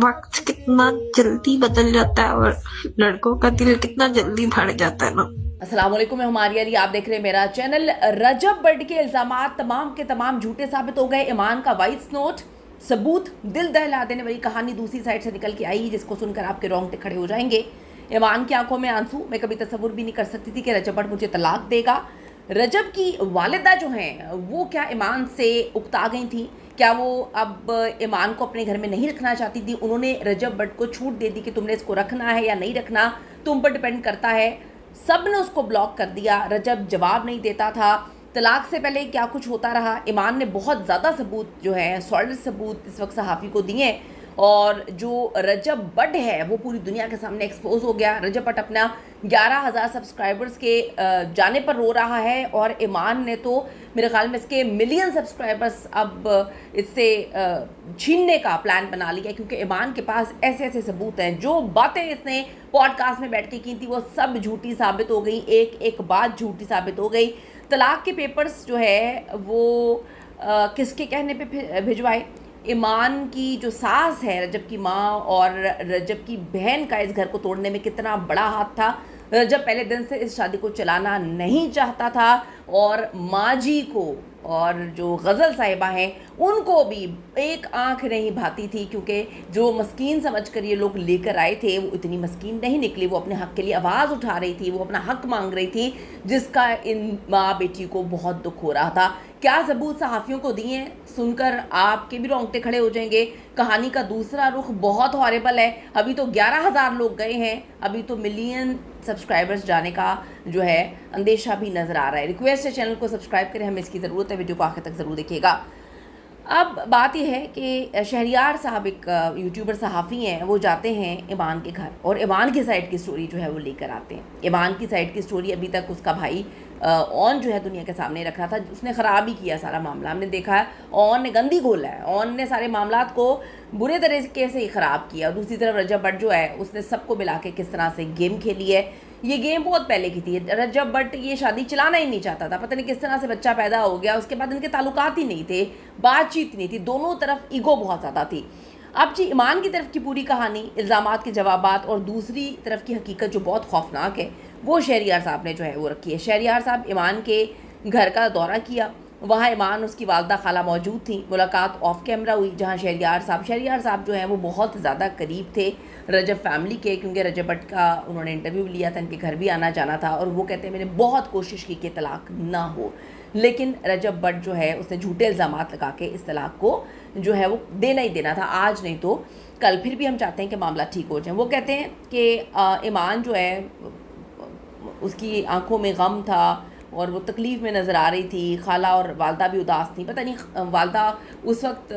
वक्त कितना जल्दी बदल जाता है और लड़कों का दिल कितना जल्दी भर जाता है ना। अस्सलाम वालेकुम, मैं हमारी यारी, आप देख रहे हैं मेरा चैनल। रजब बट के इल्जामात तमाम के तमाम झूठे साबित हो गए। ईमान का वॉइस नोट सबूत, दिल दहला देने वाली कहानी दूसरी साइड से निकल के आई, जिसको सुनकर आपके रोंगटे खड़े हो जाएंगे। ईमान की आंखों में आंसू। मैं कभी तसव्वुर भी नहीं कर सकती थी कि रजब बट मुझे तलाक देगा। रजब की वालिदा जो हैं वो क्या ईमान से उकता गई थी? क्या वो अब ईमान को अपने घर में नहीं रखना चाहती थी? उन्होंने रजब बट को छूट दे दी कि तुमने इसको रखना है या नहीं रखना, तुम पर डिपेंड करता है। सब ने उसको ब्लॉक कर दिया। रजब जवाब नहीं देता था। तलाक से पहले क्या कुछ होता रहा। ईमान ने बहुत ज़्यादा सबूत जो है, सॉलिड सबूत इस वक्त सहाफ़ी को दिए और जो रजब बट है वो पूरी दुनिया के सामने एक्सपोज हो गया। रजब बट अपना 11,000 सब्सक्राइबर्स के जाने पर रो रहा है और ईमान ने तो मेरे ख्याल में इसके मिलियन सब्सक्राइबर्स अब इससे छीनने का प्लान बना लिया, क्योंकि ईमान के पास ऐसे ऐसे सबूत हैं। जो बातें इसने पॉडकास्ट में बैठ के की थी वो सब झूठी साबित हो गई, एक एक बात झूठी साबित हो गई। तलाक के पेपर्स जो है वो किसके कहने पे भिजवाए? ईमान की जो सास है, रजब की माँ और रजब की बहन का इस घर को तोड़ने में कितना बड़ा हाथ था। रजब पहले दिन से इस शादी को चलाना नहीं चाहता था और माँ जी को और जो गज़ल साहिबा हैं उनको भी एक आंख नहीं भाती थी, क्योंकि जो मस्कीन समझकर ये लोग लेकर आए थे वो इतनी मस्कीन नहीं निकली। वो अपने हक़ के लिए आवाज़ उठा रही थी, वो अपना हक़ मांग रही थी, जिसका इन माँ बेटी को बहुत दुख हो रहा था। क्या सबूत सहाफ़ियों को दिए, सुनकर आपके भी रोंगटे खड़े हो जाएंगे। कहानी का दूसरा रुख बहुत हॉरेबल है। अभी तो 11,000 लोग गए हैं, अभी तो मिलियन सब्सक्राइबर्स जाने का जो है अंदेशा भी नज़र आ रहा है। रिक्वेस्ट है चैनल को सब्सक्राइब करें, हमें इसकी ज़रूरत है। वीडियो को आखिर तक ज़रूर देखिएगा। अब बात यह है कि शहरियार साहब एक यूट्यूबर सहाफ़ी हैं, वो जाते हैं ईमान के घर और ईमान की साइड की स्टोरी जो है वो लेकर आते हैं। ईमान की साइड की स्टोरी अभी तक उसका भाई ऑन जो है दुनिया के सामने रखा था, उसने ख़राब ही किया सारा मामला। हमने देखा है ऑन ने गंदी घोला है, ऑन ने सारे मामलात को बुरे तरीके से ही ख़राब किया। और दूसरी तरफ रजब बट जो है उसने सबको मिला के किस तरह से गेम खेली है। ये गेम बहुत पहले की थी। रजब बट ये शादी चलाना ही नहीं चाहता था, पता नहीं किस तरह से बच्चा पैदा हो गया। उसके बाद इनके ताल्लुकात ही नहीं थे, बातचीत नहीं थी, दोनों तरफ ईगो बहुत ज़्यादा थी। अब जी ईमान की तरफ की पूरी कहानी, इल्ज़ामात के जवाबात और दूसरी तरफ की हकीकत जो बहुत खौफनाक है वो शहरियार साहब ने जो है वो रखी है। शहरियार साहब ईमान के घर का दौरा किया, वहाँ ईमान उसकी वालदा खाला मौजूद थी। मुलाकात ऑफ कैमरा हुई, जहाँ शहरियार साहब जो हैं वो बहुत ज़्यादा करीब थे रजब फैमिली के, क्योंकि रजब बट का उन्होंने इंटरव्यू लिया था, इनके घर भी आना जाना था। और वो कहते हैं मैंने बहुत कोशिश की कि तलाक ना हो, लेकिन रजब बट जो है उसने झूठे इल्ज़ामात लगा के इस तलाक को जो है वो देना ही देना था, आज नहीं तो कल। फिर भी हम चाहते हैं कि मामला ठीक हो जाए। वो कहते हैं कि ईमान जो है उसकी आंखों में गम था और वो तकलीफ़ में नज़र आ रही थी। खाला और वालदा भी उदास थी, पता नहीं वालदा उस वक्त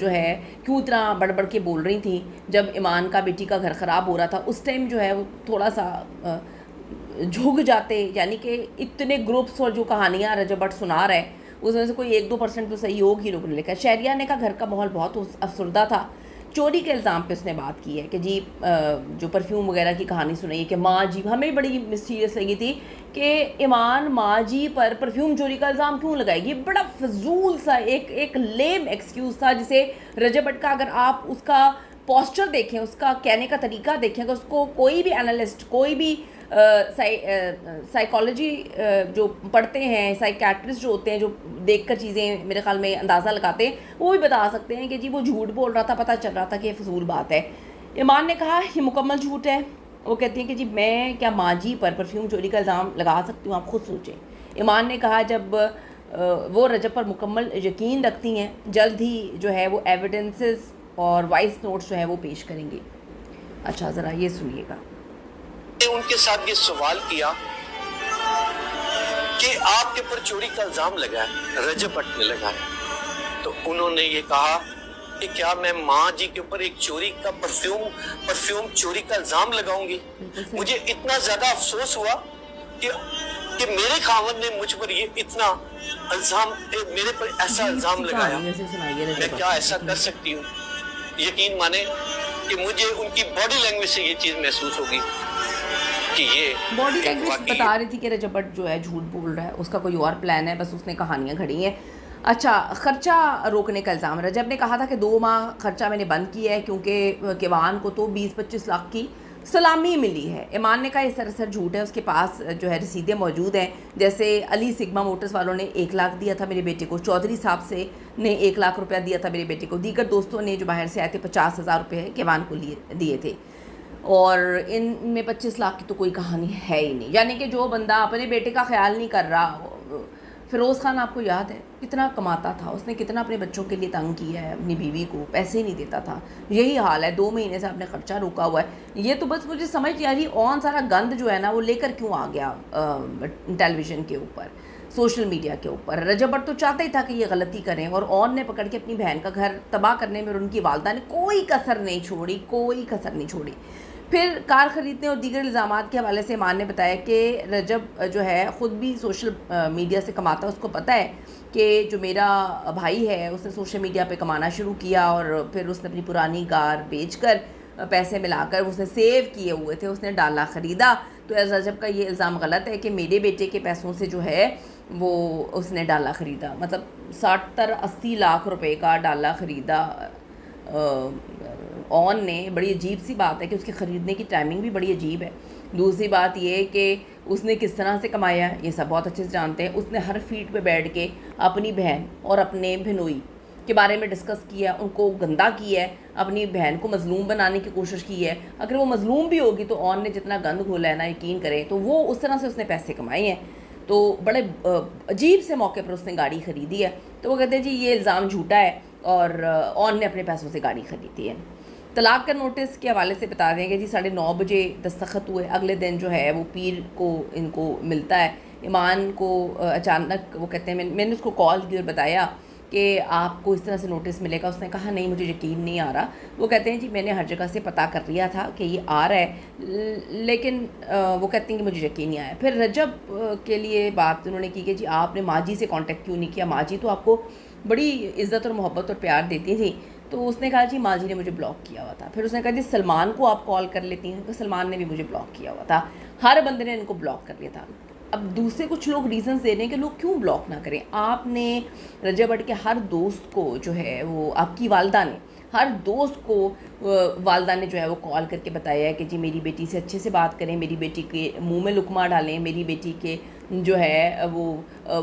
जो है क्यों इतना बढ़ के बोल रही थी। जब ईमान का बेटी का घर ख़राब हो रहा था उस टाइम जो है वो थोड़ा सा झुक जाते, यानी कि इतने ग्रुप्स और जो कहानियाँ रजब बट सुना रहे उसमें से कोई 1-2% तो सहयोग ही लोगों ने लिखा। शहरिया ने का घर का माहौल बहुत अफसरदा था। चोरी के इल्ज़ाम पे उसने बात की है कि जी जो परफ्यूम वगैरह की कहानी सुनाई है कि माँ जी, हमें बड़ी मिस्टीरियस लगी थी कि ईमान माँ जी पर परफ्यूम चोरी का इल्ज़ाम क्यों लगाएगी। बड़ा फजूल सा एक लेम एक्सक्यूज़ था, जिसे रजब बट का अगर आप उसका पोस्चर देखें, उसका कहने का तरीका देखें, अगर उसको कोई भी एनालिस्ट, कोई भी साइकोलॉजी जो पढ़ते हैं, साइकेट्रिस्ट जो होते हैं, जो देखकर चीज़ें मेरे ख्याल में अंदाज़ा लगाते हैं, वो भी बता सकते हैं कि जी वो झूठ बोल रहा था, पता चल रहा था कि ये फजूल बात है। ईमान ने कहा ये मुकम्मल झूठ है। वो कहती हैं कि जी मैं क्या माँ जी पर परफ्यूम चोरी का इल्ज़ाम लगा सकती हूँ, आप खुद सोचें। ईमान ने कहा जब वो रजब पर मुकम्मल यकीन रखती हैं, जल्द ही जो है वो एविडेंसेस और वॉइस नोट्स जो है वो पेश करेंगी। अच्छा ज़रा ये सुनिएगा। उनके साथ ये सवाल किया कि आपके ऊपर चोरी का इल्जाम लगा है, रजब बट ने लगाया, तो उन्होंने ये कहा कि क्या मैं माँ जी के ऊपर एक चोरी का परफ्यूम चोरी का इल्जाम लगाऊंगी। मुझे इतना ज्यादा अफसोस हुआ कि मेरे खावंद ने मुझ पर ये इतना इल्जाम, मेरे पर ऐसा इल्जाम लगाया, मैं क्या ऐसा कर सकती हूँ। यकीन माने कि मुझे उनकी बॉडी लैंग्वेज से ये चीज महसूस होगी कि ये बॉडी लैंग्वेज बता रही थी कि रजब बट जो है झूठ बोल रहा है, उसका कोई और प्लान है, बस उसने कहानियाँ घड़ी हैं। अच्छा, खर्चा रोकने का इल्ज़ाम। रजब ने कहा था कि 2 माह खर्चा मैंने बंद किया है क्योंकि किवान को तो 20-25 लाख की सलामी मिली है। ईमान ने कहा ये सरासर झूठ है, उसके पास जो है रसीदें मौजूद हैं। जैसे अली सिग्मा मोटर्स वालों ने 1 लाख दिया था मेरे बेटे को, चौधरी साहब से ने 1 लाख रुपया दिया था मेरे बेटे को, दीगर दोस्तों ने जो बाहर से आए थे 50,000 रुपये किवान को दिए थे, और इनमें 25 लाख की तो कोई कहानी है ही नहीं। यानी कि जो बंदा अपने बेटे का ख्याल नहीं कर रहा, फ़िरोज़ खान आपको याद है कितना कमाता था, उसने कितना अपने बच्चों के लिए तंग किया है, अपनी बीवी को पैसे ही नहीं देता था। यही हाल है, 2 महीने से आपने खर्चा रोका हुआ है। ये तो बस मुझे समझ नहीं आ रही ऑन सारा गंद जो है ना वो लेकर क्यों आ गया टेलीविज़न के ऊपर, सोशल मीडिया के ऊपर। रजब भट्ट तो चाहता ही था कि ये गलती करें, और ऑन ने पकड़ के अपनी बहन का घर तबाह करने में और उनकी वालदा ने कोई कसर नहीं छोड़ी, कोई कसर नहीं छोड़ी। फिर कार ख़रीदने और दीगर इल्ज़ामात के हवाले से ईमान ने बताया कि रजब जो है ख़ुद भी सोशल मीडिया से कमाता है, उसको पता है कि जो मेरा भाई है उसने सोशल मीडिया पे कमाना शुरू किया, और फिर उसने अपनी पुरानी कार बेचकर पैसे मिलाकर उसने सेव किए हुए थे, उसने डाला ख़रीदा। तो रजब का ये इल्ज़ाम गलत है कि मेरे बेटे के पैसों से जो है वो उसने डाला ख़रीदा, मतलब 60-80 लाख रुपए का डाला ख़रीदा ऑन ने। बड़ी अजीब सी बात है कि उसके ख़रीदने की टाइमिंग भी बड़ी अजीब है। दूसरी बात ये है कि उसने किस तरह से कमाया, ये सब बहुत अच्छे से जानते हैं। उसने हर फीट पे बैठ के अपनी बहन और अपने बहनोई के बारे में डिस्कस किया, उनको गंदा किया है, अपनी बहन को मज़लूम बनाने की कोशिश की है। अगर वो मज़लूम भी होगी तो ऑन ने जितना गंद घोला है ना, यकीन करें, तो वो उस तरह से उसने पैसे कमाए हैं। तो बड़े अजीब से मौके पर उसने गाड़ी ख़रीदी है। तो वो कहते हैं जी ये इल्ज़ाम झूठा है और ऑन ने अपने पैसों से गाड़ी ख़रीदी है। तलाक का नोटिस के हवाले से बता देंगे जी, 9:30 बजे दस्तखत हुए, अगले दिन जो है वो पीर को इनको मिलता है। ईमान को अचानक वो कहते हैं, मैंने उसको कॉल की और बताया कि आपको इस तरह से नोटिस मिलेगा। उसने कहा नहीं मुझे यकीन नहीं आ रहा। वो कहते हैं जी मैंने हर जगह से पता कर लिया था कि ये आ रहा है, लेकिन वो कहते हैं कि मुझे यकीन नहीं आया। फिर रजब के लिए बात उन्होंने की कि जी आपने माजी से कांटेक्ट क्यों नहीं किया, माजी तो आपको बड़ी इज़्ज़त और मोहब्बत और प्यार देती थी। तो उसने कहा जी माजी ने मुझे ब्लॉक किया हुआ था। फिर उसने कहा जी सलमान को आप कॉल कर लेती हैं, तो सलमान ने भी मुझे ब्लॉक किया हुआ था। हर बंदे ने इनको ब्लॉक कर लिया था। अब दूसरे कुछ लोग रीजंस दे रहे हैं कि लोग क्यों ब्लॉक ना करें। आपने रजब भट्ट के हर दोस्त को जो है वो, आपकी वालदा ने हर दोस्त को वालदा ने जो है वो कॉल करके बताया है कि जी मेरी बेटी से अच्छे से बात करें, मेरी बेटी के मुंह में लुकमा डालें, मेरी बेटी के जो है वो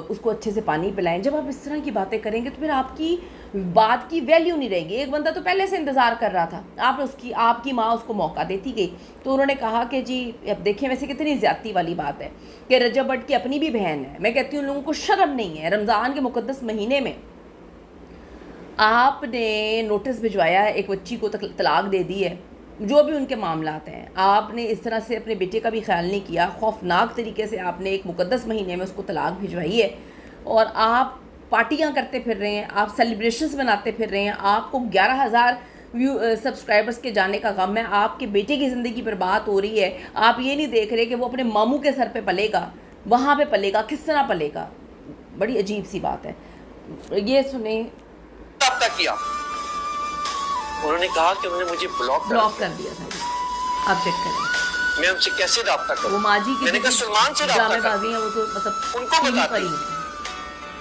उसको अच्छे से पानी पिलाएं। जब आप इस तरह की बातें करेंगे तो फिर आपकी बात की वैल्यू नहीं रहेगी। एक बंदा तो पहले से इंतज़ार कर रहा था, आपकी माँ उसको मौका देती गई। तो उन्होंने कहा कि जी अब देखिए वैसे कितनी ज़्यादती वाली बात है कि रजब भट्ट की अपनी भी बहन है। मैं कहती हूँ लोगों को शर्म नहीं है, रमज़ान के मुक़द्दस महीने में आपने नोटिस भिजवाया है, एक बच्ची को तलाक दे दी है, जो भी उनके मामलात हैं। आपने इस तरह से अपने बेटे का भी ख्याल नहीं किया, खौफनाक तरीके से आपने एक मुक़द्दस महीने में उसको तलाक भिजवाई है, और आप पार्टियां करते फिर रहे हैं, आप सेलिब्रेशंस बनाते फिर रहे हैं। आपको 11,000 सब्सक्राइबर्स के जाने का गम है, आपके बेटे की ज़िंदगी पर बात हो रही है। आप ये नहीं देख रहे कि वो अपने मामू के सर पे पलेगा, वहाँ पे पलेगा, किस तरह पलेगा। बड़ी अजीब सी बात है। ये सुने आपका किया, उन्होंने कहा कि उन्होंने मुझे ब्लॉक कर दिया था। आप चेक करें मैं उनसे कैसे रब्ता करूं। वो माजी की मैंने कहा सलमान से रब्ता ड्रामेबाजी है वो तो मतलब उनको बताती,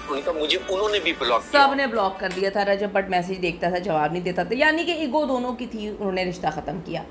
उनका मुझे उन्होंने भी ब्लॉक किया, सब ने ब्लॉक कर दिया था। रजब भट्ट मैसेज देखता था, जवाब नहीं देता था, यानी कि ईगो दोनों की थी, उन्होंने रिश्ता ख़त्म किया।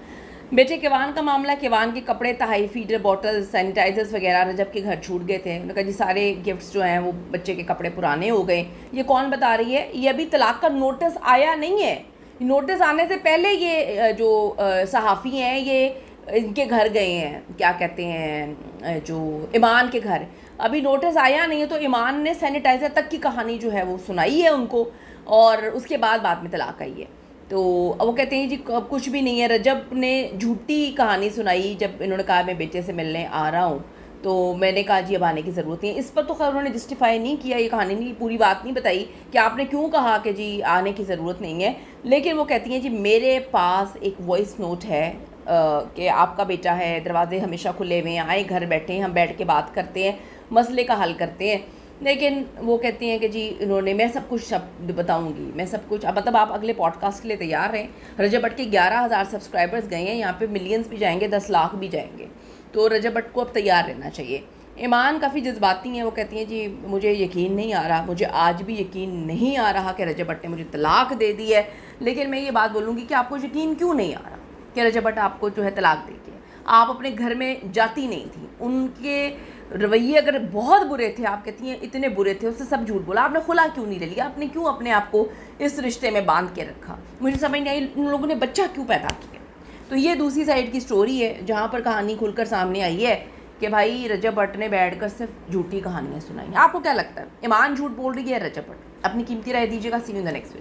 बेटे किवान का मामला, किवान के कपड़े, तहाई फीडर बॉटल, सैनिटाइजर्स वगैरह रजब के घर छूट गए थे। उन्होंने कहा जी सारे गिफ्ट्स जो हैं वो बच्चे के कपड़े पुराने हो गए। ये कौन बता रही है, ये अभी तलाक का नोटिस आया नहीं है। नोटिस आने से पहले ये जो सहाफ़ी हैं ये इनके घर गए हैं, क्या कहते हैं, जो ईमान के घर। अभी नोटिस आया नहीं है तो ईमान ने सैनिटाइज़र तक की कहानी जो है वो सुनाई है उनको, और उसके बाद में तलाक आई है। तो वो कहते हैं जी अब कुछ भी नहीं है। रजब ने झूठी कहानी सुनाई जब इन्होंने कहा मैं बेटे से मिलने आ रहा हूँ, तो मैंने कहा जी अब आने की ज़रूरत नहीं है। इस पर तो खैर उन्होंने जस्टिफाई नहीं किया, ये कहानी नहीं, पूरी बात नहीं बताई कि आपने क्यों कहा कि जी आने की ज़रूरत नहीं है। लेकिन वो कहती हैं जी मेरे पास एक वॉइस नोट है कि आपका बेटा है, दरवाजे हमेशा खुले हुए हैं, आए घर बैठे हैं, हम बैठ के बात करते हैं, मसले का हल करते हैं। लेकिन वो कहती हैं कि जी इन्होंने, मैं सब कुछ बताऊंगी, मैं सब कुछ। अब मतलब आप अगले पॉडकास्ट के लिए तैयार हैं। रजब भट्ट के 11,000 सब्सक्राइबर्स गए हैं, यहाँ पे मिलियंस भी जाएंगे, 10 लाख भी जाएंगे। तो रजब भट्ट को अब तैयार रहना चाहिए। ईमान काफ़ी जज्बाती हैं। वो कहती हैं जी मुझे यकीन नहीं आ रहा, मुझे आज भी यकीन नहीं आ रहा कि रजब भट्ट ने मुझे तलाक दे दी है। लेकिन मैं ये बात बोलूँगी कि आपको यकीन क्यों नहीं आ रहा कि रजब भट्ट आपको जो है तलाक दे के, आप अपने घर में जाती नहीं थी। उनके रवैये अगर बहुत बुरे थे, आप कहती हैं इतने बुरे थे, उससे सब झूठ बोला, आपने खुला क्यों नहीं ले लिया? आपने क्यों अपने आप को इस रिश्ते में बांध के रखा? मुझे समझ नहीं आई उन लोगों ने बच्चा क्यों पैदा किया। तो ये दूसरी साइड की स्टोरी है जहाँ पर कहानी खुलकर सामने आई है कि भाई रजब भट्ट ने बैठकर सिर्फ झूठी कहानियाँ सुनाई। आपको क्या लगता है, ईमान झूठ बोल रही है रजब भट्ट? अपनी कीमती राय दीजिएगा। See you in the next video.